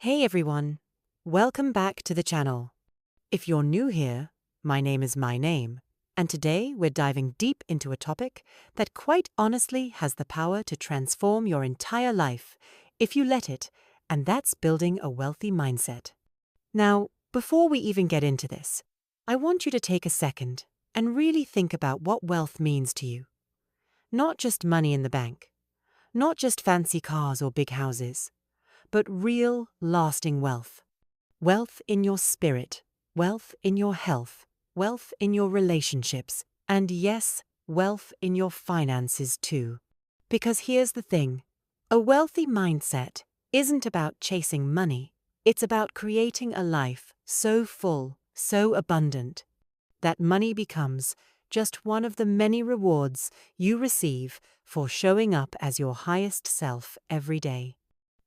Hey everyone, welcome back to the channel. If you're new here, my name is My Name, and today we're diving deep into a topic that quite honestly has the power to transform your entire life if you let it, and that's building a wealthy mindset. Now, before we even get into this, I want you to take a second and really think about what wealth means to you. Not just money in the bank, not just fancy cars or big houses, but real, lasting wealth. Wealth in your spirit, wealth in your health, wealth in your relationships, and yes, wealth in your finances too. Because here's the thing, a wealthy mindset isn't about chasing money, it's about creating a life so full, so abundant, that money becomes just one of the many rewards you receive for showing up as your highest self every day.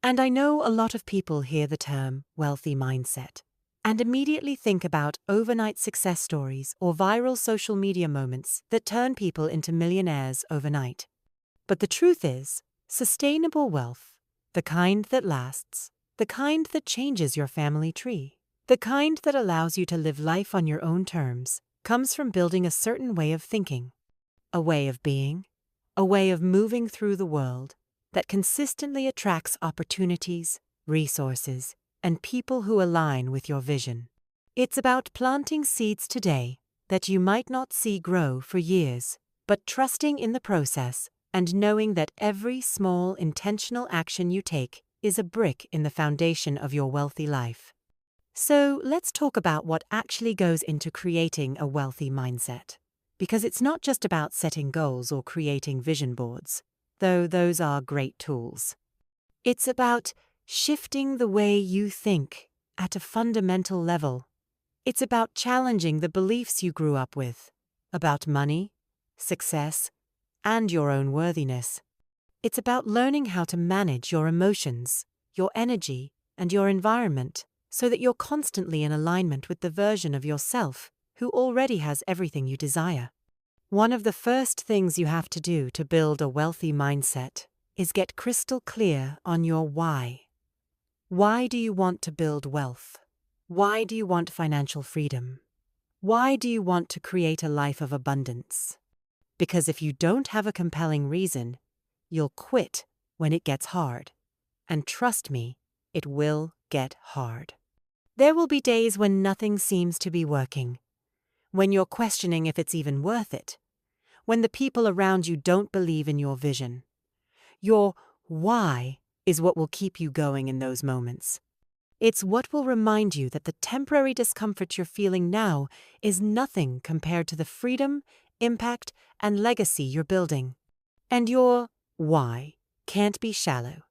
And I know a lot of people hear the term wealthy mindset and immediately think about overnight success stories or viral social media moments that turn people into millionaires overnight. But the truth is, sustainable wealth, the kind that lasts, the kind that changes your family tree, the kind that allows you to live life on your own terms, comes from building a certain way of thinking, a way of being, a way of moving through the world that consistently attracts opportunities, resources, and people who align with your vision. It's about planting seeds today that you might not see grow for years, but trusting in the process and knowing that every small intentional action you take is a brick in the foundation of your wealthy life. So let's talk about what actually goes into creating a wealthy mindset. Because it's not just about setting goals or creating vision boards, though those are great tools. It's about shifting the way you think at a fundamental level. It's about challenging the beliefs you grew up with about money, success, and your own worthiness. It's about learning how to manage your emotions, your energy, and your environment so that you're constantly in alignment with the version of yourself who already has everything you desire. One of the first things you have to do to build a wealthy mindset is get crystal clear on your why. Why do you want to build wealth? Why do you want financial freedom? Why do you want to create a life of abundance? Because if you don't have a compelling reason, you'll quit when it gets hard. And trust me, it will get hard. There will be days when nothing seems to be working, when you're questioning if it's even worth it, when the people around you don't believe in your vision. Your why is what will keep you going in those moments. It's what will remind you that the temporary discomfort you're feeling now is nothing compared to the freedom, impact, and legacy you're building. And your why can't be shallow.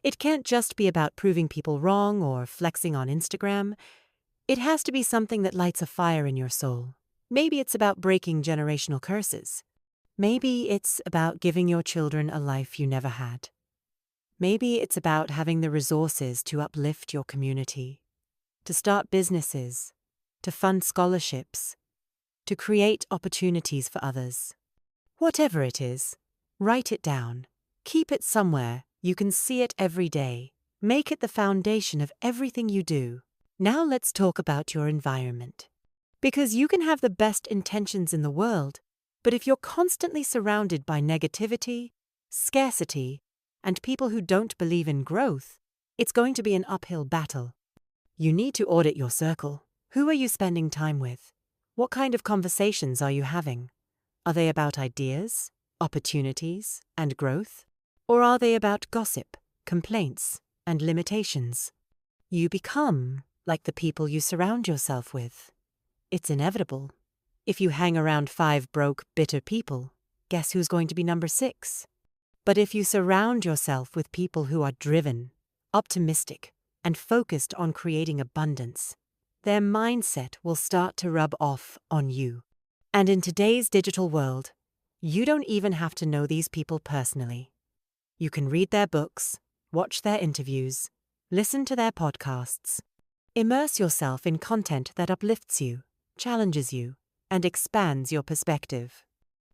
It can't just be about proving people wrong or flexing on Instagram. It has to be something that lights a fire in your soul. Maybe it's about breaking generational curses. Maybe it's about giving your children a life you never had. Maybe it's about having the resources to uplift your community, to start businesses, to fund scholarships, to create opportunities for others. Whatever it is, write it down. Keep it somewhere you can see it every day. Make it the foundation of everything you do. Now let's talk about your environment. Because you can have the best intentions in the world, but if you're constantly surrounded by negativity, scarcity, and people who don't believe in growth, it's going to be an uphill battle. You need to audit your circle. Who are you spending time with? What kind of conversations are you having? Are they about ideas, opportunities, and growth? Or are they about gossip, complaints, and limitations? You become like the people you surround yourself with. It's inevitable. If you hang around 5 broke, bitter people, guess who's going to be number 6? But if you surround yourself with people who are driven, optimistic, and focused on creating abundance, their mindset will start to rub off on you. And in today's digital world, you don't even have to know these people personally. You can read their books, watch their interviews, listen to their podcasts. Immerse yourself in content that uplifts you, challenges you, and expands your perspective.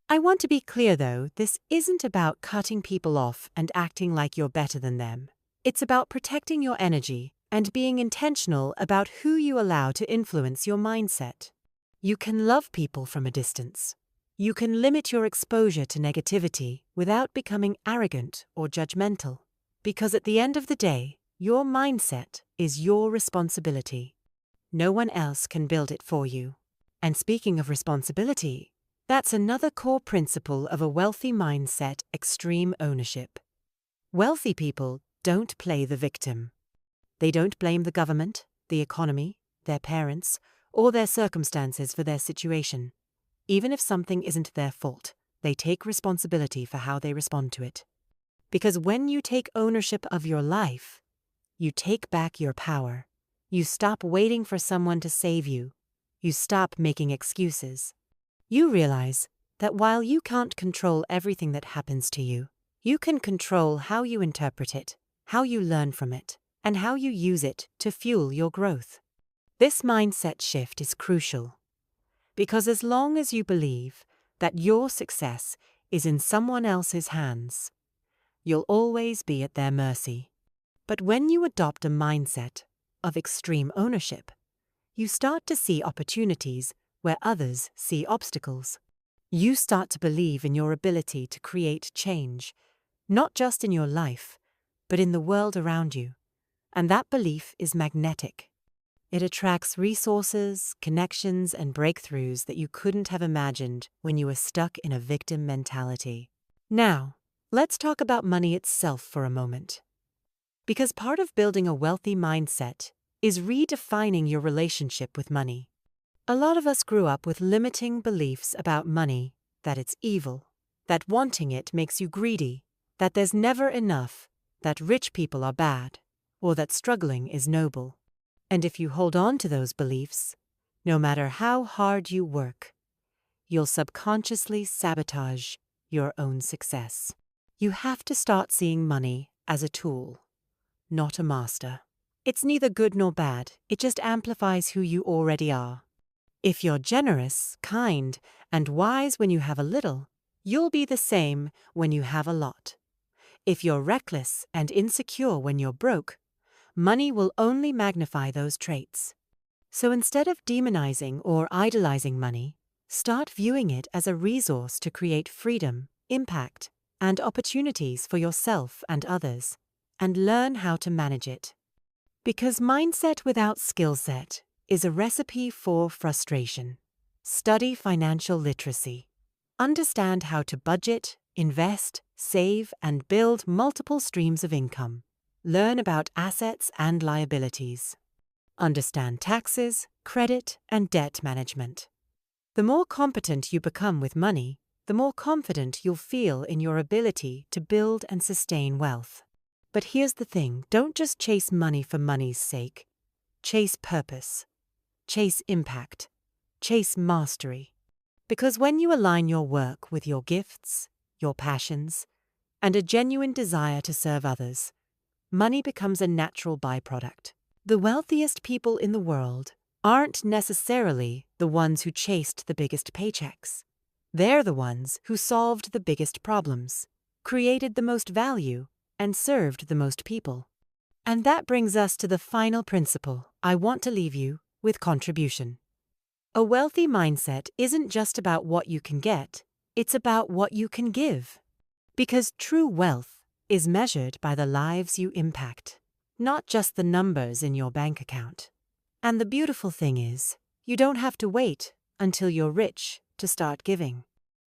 I want to be clear though, this isn't about cutting people off and acting like you're better than them. It's about protecting your energy and being intentional about who you allow to influence your mindset. You can love people from a distance. You can limit your exposure to negativity without becoming arrogant or judgmental, because at the end of the day, your mindset is your responsibility. No one else can build it for you. And speaking of responsibility, that's another core principle of a wealthy mindset: extreme ownership. Wealthy people don't play the victim. They don't blame the government, the economy, their parents, or their circumstances for their situation. Even if something isn't their fault, they take responsibility for how they respond to it. Because when you take ownership of your life, you take back your power. You stop waiting for someone to save you. You stop making excuses. You realize that while you can't control everything that happens to you, you can control how you interpret it, how you learn from it, and how you use it to fuel your growth. This mindset shift is crucial, because as long as you believe that your success is in someone else's hands, you'll always be at their mercy. But when you adopt a mindset of extreme ownership, you start to see opportunities where others see obstacles. You start to believe in your ability to create change, not just in your life, but in the world around you. And that belief is magnetic. It attracts resources, connections, and breakthroughs that you couldn't have imagined when you were stuck in a victim mentality. Now, let's talk about money itself for a moment. Because part of building a wealthy mindset is redefining your relationship with money. A lot of us grew up with limiting beliefs about money: that it's evil, that wanting it makes you greedy, that there's never enough, that rich people are bad, or that struggling is noble. And if you hold on to those beliefs, no matter how hard you work, you'll subconsciously sabotage your own success. You have to start seeing money as a tool, not a master. It's neither good nor bad, it just amplifies who you already are. If you're generous, kind, and wise when you have a little, you'll be the same when you have a lot. If you're reckless and insecure when you're broke, money will only magnify those traits. So instead of demonizing or idolizing money, start viewing it as a resource to create freedom, impact, and opportunities for yourself and others, and learn how to manage it. Because mindset without skill set is a recipe for frustration. Study financial literacy. Understand how to budget, invest, save, and build multiple streams of income. Learn about assets and liabilities. Understand taxes, credit, and debt management. The more competent you become with money, the more confident you'll feel in your ability to build and sustain wealth. But here's the thing: don't just chase money for money's sake. Chase purpose. Chase impact. Chase mastery. Because when you align your work with your gifts, your passions, and a genuine desire to serve others, money becomes a natural byproduct. The wealthiest people in the world aren't necessarily the ones who chased the biggest paychecks. They're the ones who solved the biggest problems, created the most value, and served the most people. And that brings us to the final principle I want to leave you with: contribution. A wealthy mindset isn't just about what you can get, it's about what you can give. Because true wealth is measured by the lives you impact, not just the numbers in your bank account. And the beautiful thing is, you don't have to wait until you're rich to start giving.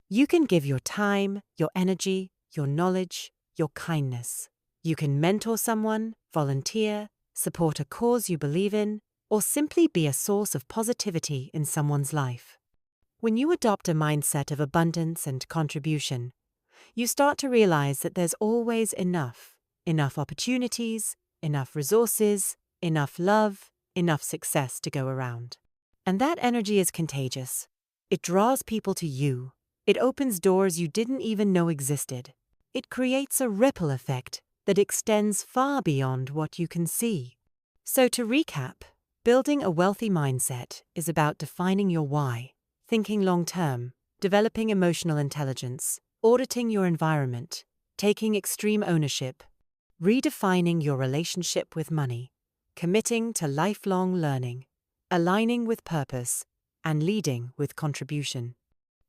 You can give your time, your energy, your knowledge, your kindness. You can mentor someone, volunteer, support a cause you believe in, or simply be a source of positivity in someone's life. When you adopt a mindset of abundance and contribution, you start to realize that there's always enough opportunities, enough resources, enough love, enough success to go around. And that energy is contagious. It draws people to you. It opens doors you didn't even know existed. It creates a ripple effect that extends far beyond what you can see. So to recap, building a wealthy mindset is about defining your why, thinking long-term, developing emotional intelligence, auditing your environment, taking extreme ownership, redefining your relationship with money, committing to lifelong learning, aligning with purpose, and leading with contribution.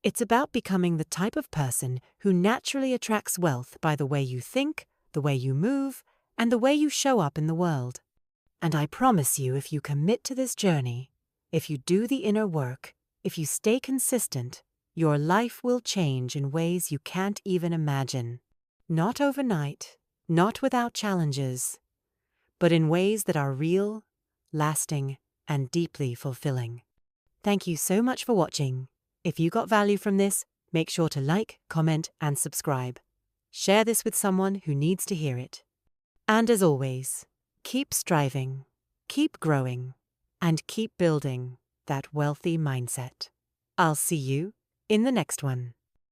It's about becoming the type of person who naturally attracts wealth by the way you think, the way you move, and the way you show up in the world. And I promise you, if you commit to this journey, if you do the inner work, if you stay consistent, your life will change in ways you can't even imagine. Not overnight, not without challenges, but in ways that are real, lasting, and deeply fulfilling. Thank you so much for watching. If you got value from this, make sure to like, comment, and subscribe. Share this with someone who needs to hear it. And as always, keep striving, keep growing, and keep building that wealthy mindset. I'll see you in the next one.